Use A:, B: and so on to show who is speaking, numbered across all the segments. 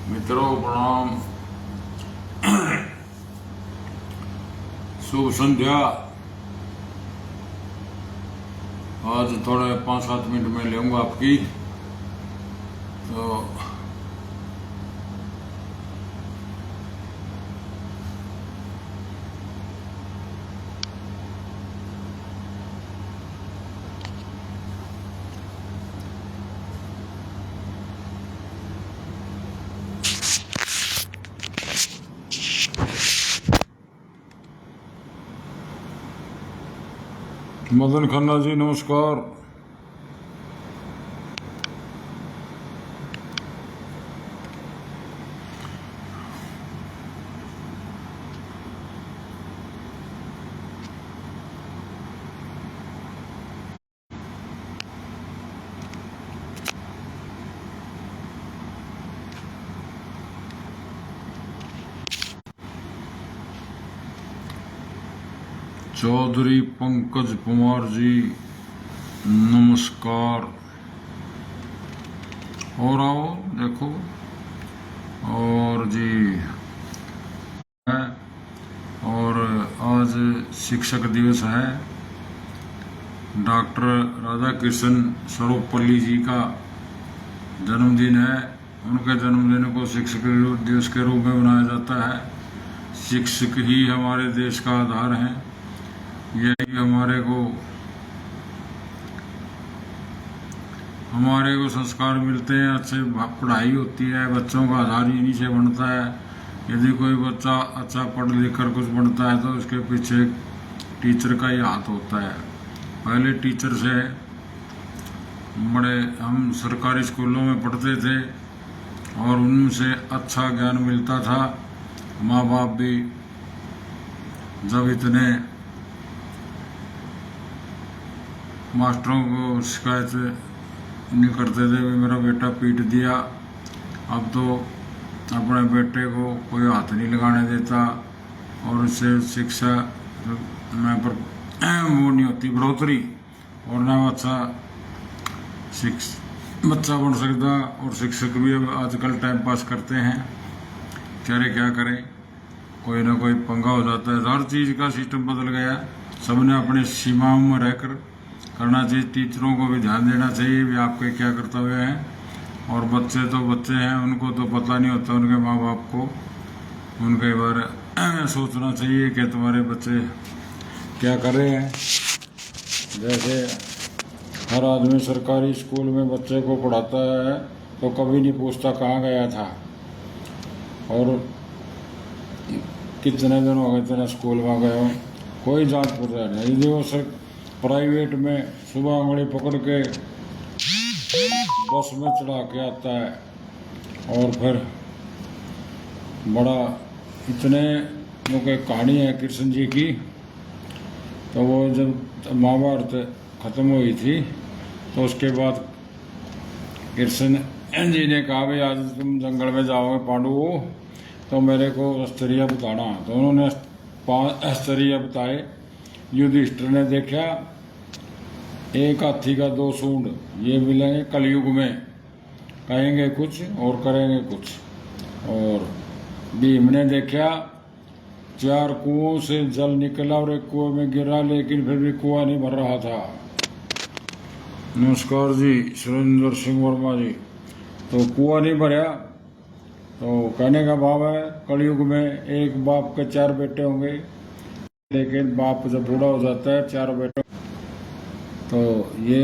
A: मित्रों प्रणाम। शुभ संध्या। आज थोड़े 5-7 मिनट में लूंगा आपकी। तो मदन खन्ना जी नमस्कार। चौधरी पंकज कुमार जी नमस्कार। और आओ देखो। और जी और आज शिक्षक दिवस है। डॉक्टर राधा कृष्ण सर्वपल्ली जी का जन्मदिन है। उनके जन्मदिन को शिक्षक दिवस के रूप में मनाया जाता है। शिक्षक ही हमारे देश का आधार हैं। यही हमारे को संस्कार मिलते हैं। अच्छे पढ़ाई होती है, बच्चों का आधार इन्हीं से बनता है। यदि कोई बच्चा अच्छा पढ़ लिख कर कुछ बनता है तो उसके पीछे टीचर का ही हाथ होता है। पहले टीचर से बड़े हम सरकारी स्कूलों में पढ़ते थे और उनसे अच्छा ज्ञान मिलता था। माँ बाप भी जब इतने मास्टरों को शिकायत नहीं करते थे भी मेरा बेटा पीट दिया। अब तो अपने बेटे को कोई हाथ नहीं लगाने देता और उससे शिक्षा में पर वो नहीं होती बढ़ोतरी, और ना अच्छा बच्चा बन सकता। और शिक्षक भी अब आजकल टाइम पास करते हैं। क्या करें, कोई ना कोई पंगा हो जाता है। हर चीज़ का सिस्टम बदल गया। सबने अपने सीमाओं में रहकर करना चाहिए। टीचरों को भी ध्यान देना चाहिए भी आपके क्या कर्तव्य हैं। और बच्चे तो बच्चे हैं, उनको तो पता नहीं होता उनके माँ बाप को। उनके बारे में सोचना चाहिए कि तुम्हारे बच्चे क्या कर रहे हैं। जैसे हर आदमी सरकारी स्कूल में बच्चे को पढ़ाता है तो कभी नहीं पूछता कहाँ गया था और कितने दिन हो गए तेरा स्कूल में गए हो। कोई जांच पड़ताल नहीं। यदि वो प्राइवेट में सुबह अंगड़ी पकड़ के बस में चढ़ा के आता है और फिर बड़ा इतने क्योंकि कहानी है कृष्ण जी की। तो वो जब महाभारत खत्म हुई थी तो उसके बाद कृष्ण जी ने कहा भाई आज तुम जंगल में जाओगे पांडु तो मेरे को अस्त्रिया बताना। तो उन्होंने 5 अस्त्रिया बताए। युधिष्ठिर ने देखा एक हाथी का 2 सूंड, ये मिलेंगे कलयुग में, कहेंगे कुछ और करेंगे कुछ। और भीम ने देखा 4 कुओं से जल निकला और एक कुएं में गिरा, लेकिन फिर भी कुआं नहीं भर रहा था। नमस्कार जी सुरेंद्र सिंह वर्मा जी। तो कुआं नहीं भरा तो कहने का भाव है कलयुग में एक बाप के 4 बेटे होंगे, लेकिन बाप जब बूढ़ा हो जाता है 4 बेटे, तो ये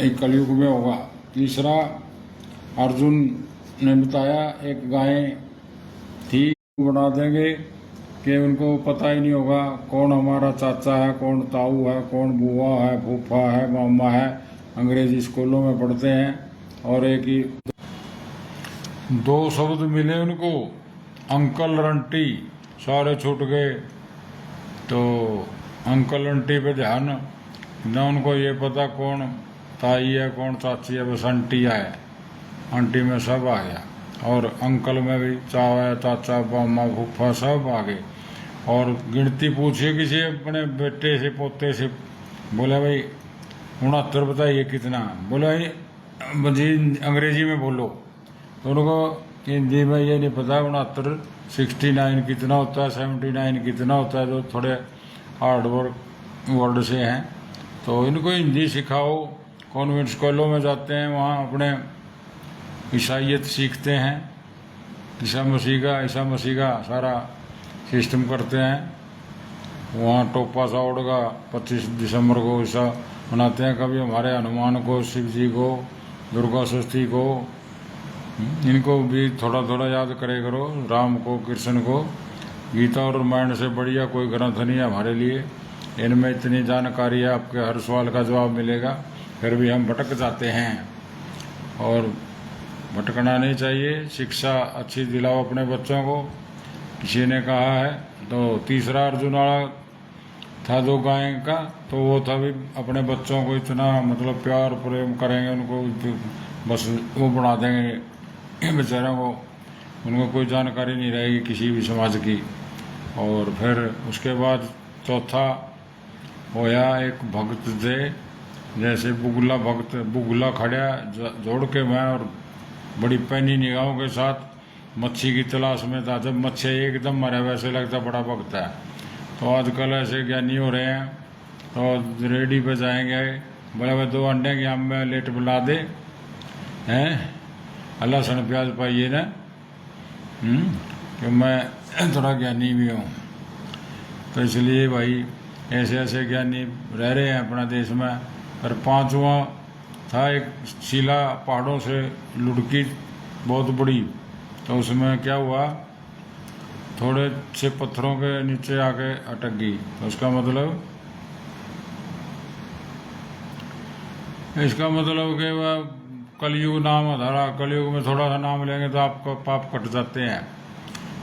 A: एक कलयुग में होगा। तीसरा अर्जुन ने बताया एक गाय थी, बना देंगे कि उनको पता ही नहीं होगा कौन हमारा चाचा है, कौन ताऊ है, कौन बुआ है, फूफा है, मामा है। अंग्रेजी स्कूलों में पढ़ते हैं। और एक ही 2 शब्द मिले उनको, अंकल आंटी, सारे छूट गए। तो अंकल आंटी पे ध्यान न, उनको ये पता कौन ताई है कौन चाची है, बस आंटी है। आंटी में सब आ गया। और अंकल में भी चाचा चाचा मामा फूफा सब आ गए। और गिनती पूछिए किसी अपने बेटे से पोते से, बोले भाई 69 बताइए कितना, बोले भाई जी अंग्रेजी में बोलो। तो उनको हिंदी में ये नहीं पता 69 69 कितना होता है, 79 कितना होता है, जो थोड़े हार्ड वर्ड से हैं। तो इनको हिंदी सिखाओ। कॉन्वेंट स्कूलों में जाते हैं, वहाँ अपने ईसाइयत सीखते हैं, ईसा मसीह का सारा सिस्टम करते हैं। वहाँ टोपा सा ओढ़गा 25 दिसंबर को ऐसा मनाते हैं। कभी हमारे हनुमान को, शिव जी को, दुर्गा षष्ठी को, इनको भी थोड़ा थोड़ा याद करे करो। राम को, कृष्ण को। गीता और रामायण से बढ़िया कोई ग्रंथ नहीं है हमारे लिए। इनमें इतनी जानकारी है, आपके हर सवाल का जवाब मिलेगा। फिर भी हम भटक जाते हैं, और भटकना नहीं चाहिए। शिक्षा अच्छी दिलाओ अपने बच्चों को। किसी ने कहा है, तो तीसरा अर्जुन वाला था जो गाय का, तो वो था भी अपने बच्चों को इतना मतलब प्यार प्रेम करेंगे, उनको बस वो बना देंगे बेचारों को, उनको कोई जानकारी नहीं रहेगी किसी भी समाज की। और फिर उसके बाद चौथा होया एक भक्त थे, जैसे बुगला भक्त, बुगला खड़ा जोड़ के मैं और बड़ी पैनी निगाहों के साथ मच्छी की तलाश में था। जब मच्छी एकदम मरा वैसे लगता बड़ा भक्त है। तो आजकल ऐसे ज्ञानी हो रहे हैं, तो रेडी पे जाएंगे, बोले भाई 2 अंडे की आम में लेट बुला दे हैं, लहसुन प्याज पाइए ना, कि मैं थोड़ा ज्ञानी भी हूँ। तो इसलिए भाई ऐसे ऐसे ज्ञानी रह रहे हैं अपना देश में। और 5वां था एक शिला पहाड़ों से लुढ़की बहुत बड़ी, तो उसमें क्या हुआ, थोड़े से पत्थरों के नीचे आके अटक गई। तो इसका मतलब कि वह कलयुग नाम धरा, कलयुग में थोड़ा सा नाम लेंगे तो आपका पाप कट जाते हैं।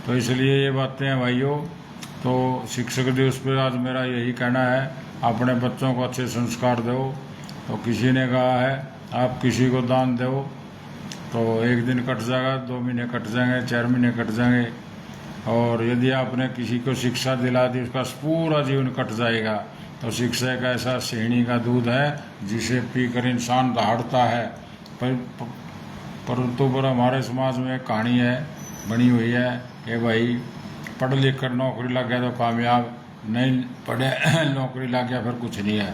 A: तो इसलिए ये बातें हैं भाइयों। तो शिक्षक दिवस पे आज मेरा यही कहना है, अपने बच्चों को अच्छे संस्कार दो। तो किसी ने कहा है आप किसी को दान दो तो 1 दिन कट जाएगा, 2 महीने कट जाएंगे, 4 महीने कट जाएंगे। और यदि आपने किसी को शिक्षा दिला दी, उसका पूरा जीवन कट जाएगा। तो शिक्षा एक ऐसा सिहनी का दूध है जिसे पीकर इंसान दहाड़ता है। परंतु पर हमारे समाज में एक कहानी है बनी हुई है कि भाई पढ़ लिख कर नौकरी लग गया तो कामयाब, नहीं पढ़े नौकरी लग गया फिर कुछ नहीं है।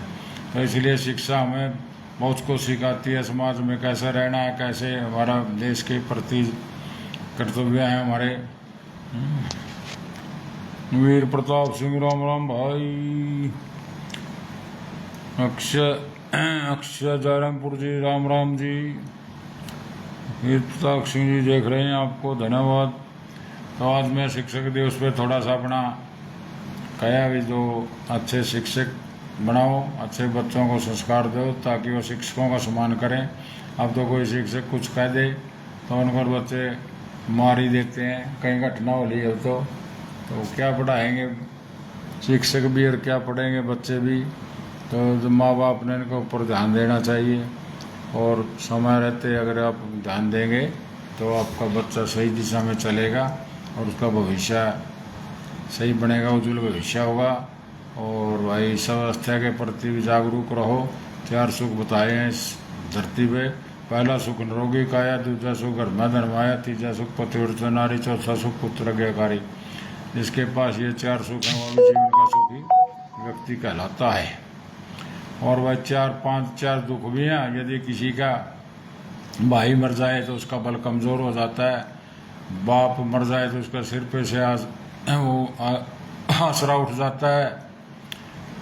A: तो इसलिए शिक्षा हमें बहुत कुछ सिखाती है, समाज में कैसे रहना है, कैसे हमारा देश के प्रति कर्तव्य है हमारे। वीर प्रताप सिंह राम राम भाई, अक्षय जयरामपुर जी राम राम जी, वीर प्रताप सिंह जी देख रहे हैं आपको, धन्यवाद। तो आज मैं शिक्षक दिवस पे थोड़ा सा अपना कहा भी, जो अच्छे शिक्षक बनाओ, अच्छे बच्चों को संस्कार दो ताकि वो शिक्षकों का सम्मान करें। अब तो कोई शिक्षक कुछ कह दे तो उन पर बच्चे मार ही देते हैं, कहीं घटना हो रही है तो क्या पढ़ाएंगे शिक्षक भी और क्या पढ़ेंगे बच्चे भी। तो माँ बाप ने इनके ऊपर ध्यान देना चाहिए, और समय रहते अगर आप ध्यान देंगे तो आपका बच्चा सही दिशा में चलेगा और उसका भविष्य सही बनेगा, उज्जवल भविष्य होगा। और भाई स्वास्थ्य के प्रति भी जागरूक रहो। 4 सुख बताए हैं इस धरती पे। पहला सुख निरोगी काया, दूसरा सुख घर में धनवाया, तीसरा सुख पतिव्रता नारी, चौथा सुख पुत्र ज्ञाकारी। जिसके पास ये 4 सुख हैं वो भी जीवन का सुखी व्यक्ति कहलाता है। और भाई 4 दुख भी हैं। यदि किसी का भाई मर जाए तो उसका बल कमजोर हो जाता है, बाप मर जाए तो उसका सिर पे से आसरा उठ जाता है,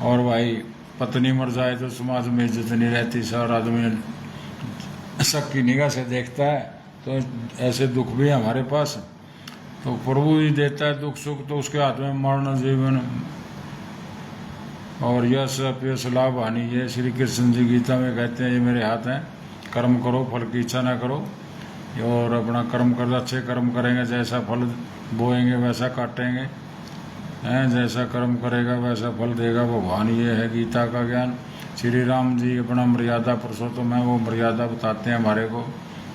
A: और भाई पत्नी मर जाए तो समाज में इज्जत नहीं रहती, सारा आदमी शक की निगाह से देखता है। तो ऐसे दुख भी है हमारे पास। तो प्रभु ही देता है दुख सुख, तो उसके हाथ में मरण जीवन और यश अपयश लाभ हानि, ये श्री कृष्ण जी गीता में कहते हैं ये मेरे हाथ हैं। कर्म करो, फल की इच्छा ना करो, और अपना कर्म कर, अच्छे कर्म करेंगे जैसा फल बोएंगे वैसा काटेंगे, हैं जैसा कर्म करेगा वैसा फल देगा भगवान। ये है गीता का ज्ञान। श्री राम जी अपना मर्यादा पुरुषोत्तम है, वो मर्यादा बताते हैं हमारे को।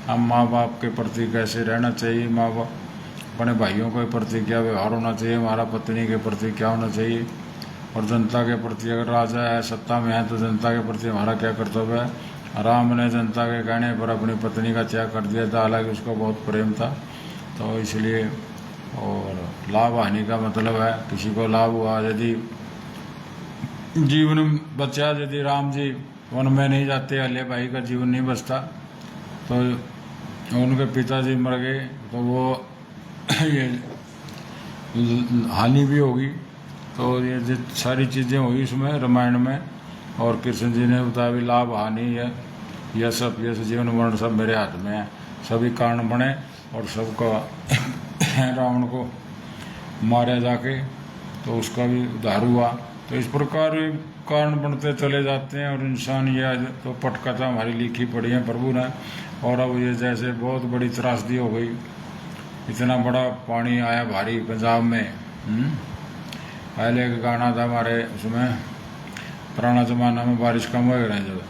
A: हम माँ बाप के प्रति कैसे रहना चाहिए, माँ बाप अपने भाइयों के प्रति क्या व्यवहार होना चाहिए, हमारा पत्नी के प्रति क्या होना चाहिए, और जनता के प्रति अगर राजा है सत्ता में है तो जनता के प्रति हमारा क्या कर्तव्य है। राम ने जनता के कहने पर अपनी पत्नी का त्याग कर दिया था, हालांकि उसको बहुत प्रेम था। तो इसलिए, और लाभ हानि का मतलब है किसी को लाभ हुआ, यदि जीवन बचा, यदि राम जी वन में नहीं जाते, अल्ले भाई का जीवन नहीं बचता, तो उनके पिताजी मर गए, तो वो ये हानि भी होगी। तो ये जो सारी चीज़ें हुई इसमें रामायण में, और कृष्ण जी ने बताया भी लाभ हानि है, यह सब जीवन मरण सब मेरे हाथ में है, सभी कारण बने और सबका रावण को मारा जाके, तो उसका भी उद्धार हुआ। तो इस प्रकार कारण बनते चले जाते हैं, और इंसान यह तो पटकथा हमारी लिखी पड़ी है प्रभु ने। और अब ये जैसे बहुत बड़ी त्रासदी हो गई, इतना बड़ा पानी आया भारी पंजाब में। पहले एक गाना था हमारे उसमें, पुराना जमाना में बारिश कम हो रहे जब,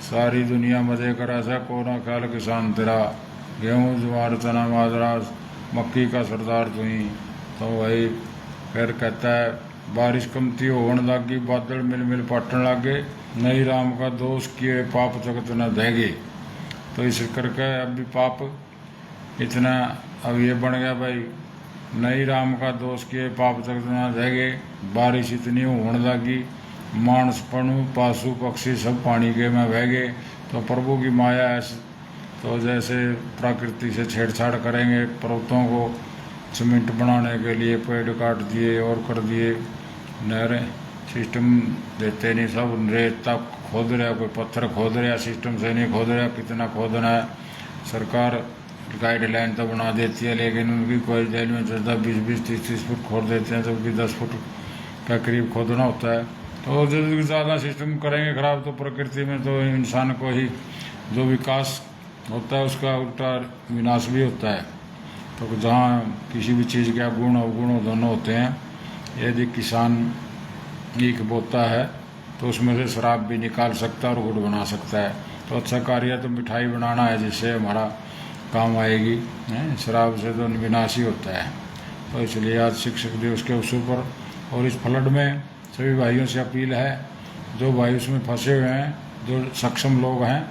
A: सारी दुनिया मजे करा सा, कोना ख्याल किसान तेरा, गेहूँ ज्वार चना बाजरा मक्की का सरदार तू ही। तो वही फिर कहता है, बारिश कमती होने लगी, बादल मिल मिल पाटन लगे, नहीं राम का दोष किए पाप जगत न देगे। तो इस करके अब भी पाप इतना अब ये बन गया भाई, नहीं राम का दोष किए पाप जगत न देगे, बारिश इतनी होने लगी, मानस पणु पासु पक्षी सब पानी के में बह गए। तो प्रभु की माया है, तो जैसे प्रकृति से छेड़छाड़ करेंगे, पर्वतों को सीमेंट बनाने के लिए पेड़ काट दिए और कर दिए, नहरें सिस्टम देते नहीं, सब रेत खोद रहा, कोई पत्थर खोद रहा, सिस्टम से नहीं खोद रहा, कितना खोदना है। सरकार गाइडलाइन तो बना देती है, लेकिन उनकी कोई जेल में 10-20 30 फुट खोद देते हैं, जबकि 10 फुट का करीब खोदना होता है। तो जो ज़्यादा सिस्टम करेंगे खराब, तो प्रकृति में तो इंसान को ही जो विकास होता है उसका उल्टा विनाश भी होता है। तो जहाँ किसी भी चीज़ के गुण अवगुण दोनों होते हैं, यदि किसान ईख बोता है तो उसमें से शराब भी निकाल सकता है और गुड़ बना सकता है। तो अच्छा कार्य तो मिठाई बनाना है जिससे हमारा काम आएगी, शराब से तो विनाश ही होता है। तो इसलिए आज शिक्षक दिवस के अवसर पर और इस फ्लड में सभी भाइयों से अपील है, जो भाई उसमें फंसे हुए हैं, जो सक्षम लोग हैं,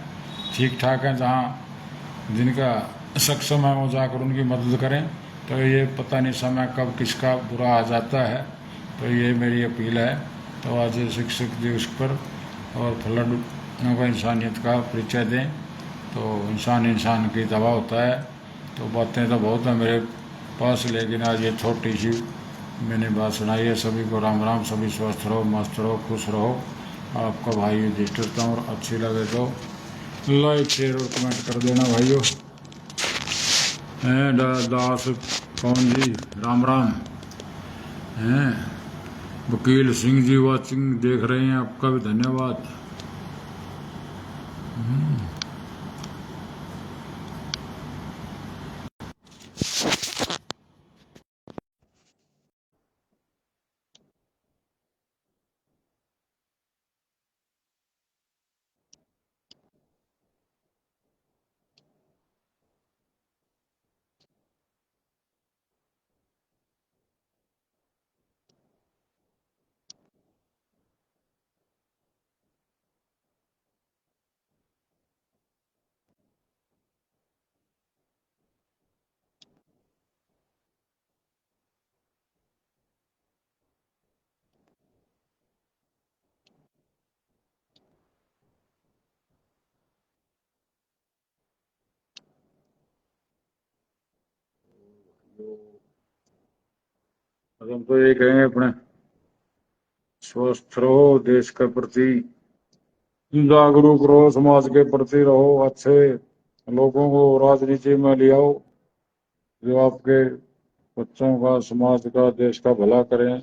A: ठीक ठाक हैं, जहाँ जिनका सक्षम है वो जाकर उनकी मदद करें। तो ये पता नहीं समय कब किसका बुरा आ जाता है, तो ये मेरी अपील है। तो आज शिक्षक दिवस पर और फ्लड को इंसानियत का परिचय दें, तो इंसान की दवा होता है। तो बातें तो बहुत हैं मेरे पास, लेकिन आज ये छोटी सी मैंने बात सुनाई है। सभी को राम राम, सभी स्वस्थ रहो, मस्त रहो, खुश रहो। आपका भाई युधिष्ठिर था, और अच्छी लगे तो लाइक शेयर और कमेंट कर देना भाइयों। दास कौन जी, राम राम हैं। वकील सिंह जी वाचिंग देख रहे हैं, आपका भी धन्यवाद। हम तो ये कहेंगे अपने स्वस्थ रहो, देश के प्रति जागरूक रहो, समाज के प्रति रहो, अच्छे लोगों को राजनीति में ले आओ, जो आपके बच्चों का, समाज का, देश का भला करें।